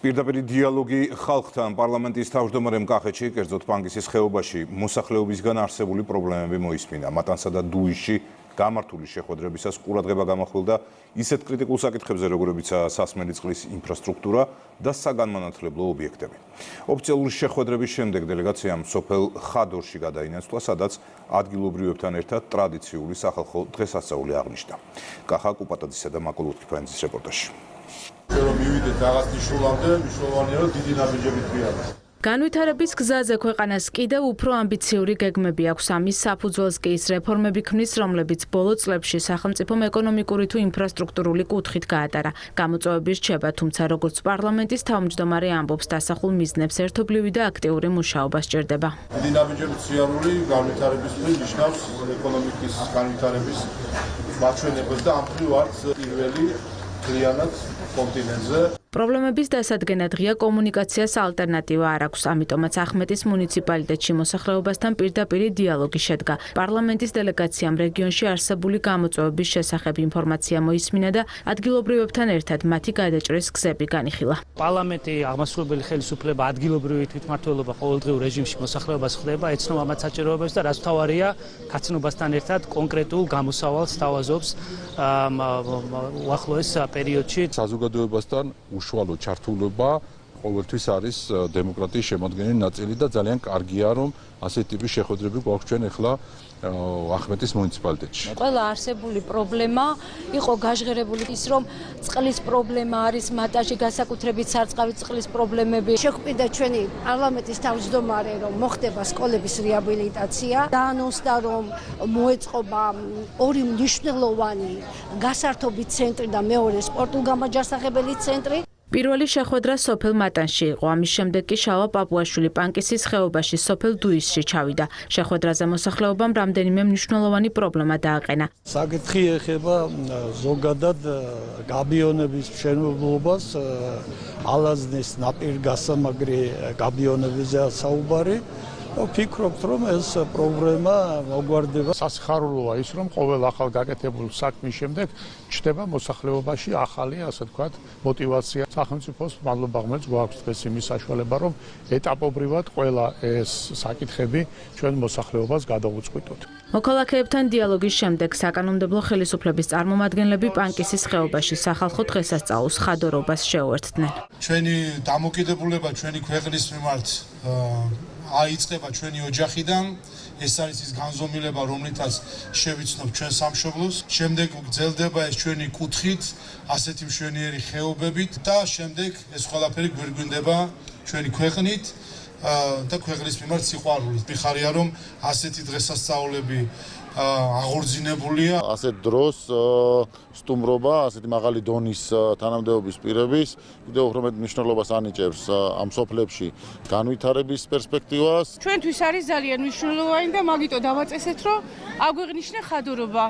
Პირდაპირი დიალოგი ხალხთან პარლამენტის თავმჯდომარემ კახეთში, კერძოდ პანგისის ხეობაში მოსახლეობისგან არსებული პრობლემები მოისმინა. მატანსა და დუისში გამართული შეხვედრებისას ყურადღება გამახვილდა ისეთ კრიტიკულ საკითხებზე, როგორებიცაა სასმელი წყლის ინფრასტრუქტურა და საგანმანათლებლო ობიექტები. ოფიციალური შეხვედრების შემდეგ დელეგაციამ სოფელ ხადორში გადაინაცვლა, სადაც ადგილობრივებთან ერთად ტრადიციული სახალხო დღესასწაული აღნიშნა. კახა კუპატაძისა და მაკოლ უთქიფანიძის რეპორტაჟი. რომ მივიდეთ რაღაც ნიშნულამდე, მნიშვნელოვანია რომ დიდი ნაბიჯებით ვიაროთ. განვითარების გზაზე ქვეყანას კიდევ უფრო ამბიციური გეგმები აქვს. ამის საფუძველს კი ის რეფორმები ქმნის, რომლებიც ბოლო წლებში სახელმწიფომ ეკონომიკური თუ ინფრასტრუქტურული კუთხით გაატარა. გამოწვევები რჩება, თუმცა როგორც პარლამენტის თავმჯდომარე ამბობს, დასახულ მიზნებს ერთობლივი და აქტიური მუშაობა სჭირდება. დიდი ნაბიჯებით სიარული განვითარებისთვის ნიშნავს ეკონომიკის განვითარების მაჩვენებელს და ამ მხრივ არც პირველი მთლიანად კონტინენტზე. პრობლემების დასადგენად ღია კომუნიკაციას ალტერნატივა არ აქვს, ამიტომაც ახმეტის მუნიციპალიტეტში მოსახლეობასთან პირდაპირი დიალოგი შედგა. პარლამენტის დელეგაციამ რეგიონში არსებული გამოწვევების შესახებ ინფორმაცია მოისმინა და ადგილობრივებთან ერთად მათი გადაჭრის გზები განიხილა. პარლამენტი აღმასრულებელი ხელისუფლება ადგილობრივი თვითმმართველობა ყოველდღიურ რეჟიმში მოსახლეობას ხდება, ეცნობა მათ საჭიროებებს და რაც მთავარია, კაცნობასთან ერთად კონკრეტულ გამოსავალს თავაზობს უახლოეს პერიოდში. საზოგადოებასთან უშუალო ჩართულობა ყოველთვის არის დემოკრატიის შემადგენელი ნაწილი და ძალიან კარგია, რომ ასეთი ტიპის შეხვედრები გვაქვს ჩვენ ახლა ახმეტის მუნიციპალიტეტში. ყველა არსებული პრობლემა იყო გაჟღერებული ის, რომ წყლის პრობლემა არის მატაში, განსაკუთრებით სარწყავი წყლის პრობლემები. შეგვყიდა ჩვენი პარლამენტის თავმჯდომარე, რომ მოხდება სკოლების რეაბილიტაცია. დაანონსდა, რომ მოეწყობა ორი მნიშვნელოვანი გასართობი ცენტრი და მეორე სპორტულ გამაჯარსაღებელი ცენტრი. პირველი შეხვედრა სოფელ მატანში იყო, ამის შემდეგ კი შავა პაპუაშვილი პანკისის ხეობაში სოფელ დუისში ჩავიდა. შეხვედრაზე მოსახლეობამ რამდენიმე მნიშვნელოვანი პრობლემა დააყენა. საკითხი ეხება ზოგადად გაბიონების მშენებლობას, ალაზნის ნაპირგასამაგრი გაბიონებზეა საუბარი. ვფიქრობთ, რომ ეს პრობლემა მოგვარდება. სასიხარულოა ის, რომ ყოველ ახალ გაკეთებულ საქმის შემდეგ ჩნდება მოსახლეობაში ახალი, ასე ვთქვათ, мотиваცია. სახელმწიფოს მადლობა ღმერთს გვაქვს დღეს იმის საშუალება, რომ ეტაპობრივად ყველა ეს საკითხები ჩვენ მოსახლეობას გადავუწყვიტოთ. მოქალაქეებთან დიალოგის შემდეგ საკანონმდებლო ხელისუფლების წარმომადგენლები პანკისის ხეობაში სახალხო დღესასწაულს ხადორობას შეუერთდნენ. ჩვენი დამოკიდებულება ჩვენი ქვეყნის მიმართ აიწყება ჩვენი ოჯახიდან. ეს არის ის განზომილება, რომლითაც შევიცნობ ჩვენ სამშობლოს. შემდეგ გრძელდება ეს ჩვენი კუთხით, ასეთი მშვენიერი ხეობებით და შემდეგ ეს ყველაფერი გვირგვინდება ჩვენი ქვეყნით და ქვეყნის მიმართ სიყვარულით. მიხარია, რომ ასეთი დღესასწაულები აღორძინებულია. ასეთ დროს სტუმრობა, ასეთი მაღალი დონის თანამდებობის პირების კიდევ უფრო მეტ მნიშვნელობას ანიჭებს ამ სოფლებში განვითარების პერსპექტივას. ჩვენთვის არის ძალიან მნიშვნელოვანი და მაგიტო დავაწესეთ, რომ აგვეღნიშნა ხადორობა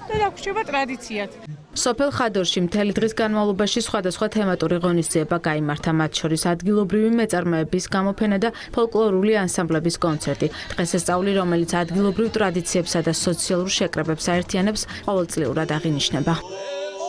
და დაგვრჩება ტრადიციად. სოფელ ხადორში მთელი დღის განმავლობაში სხვადასხვა თემატური ღონისძიება გაიმართა, მათ შორის ადგილობრივი მეწარმეების გამოფენა და ფოლკლორული ანსამბლების კონცერტი. დღესასწაული, რომელიც ადგილობრივ ტრადიციებსა და სოციალურ შეკრებებს აერთიანებს, ყოველწლიურად აღინიშნება.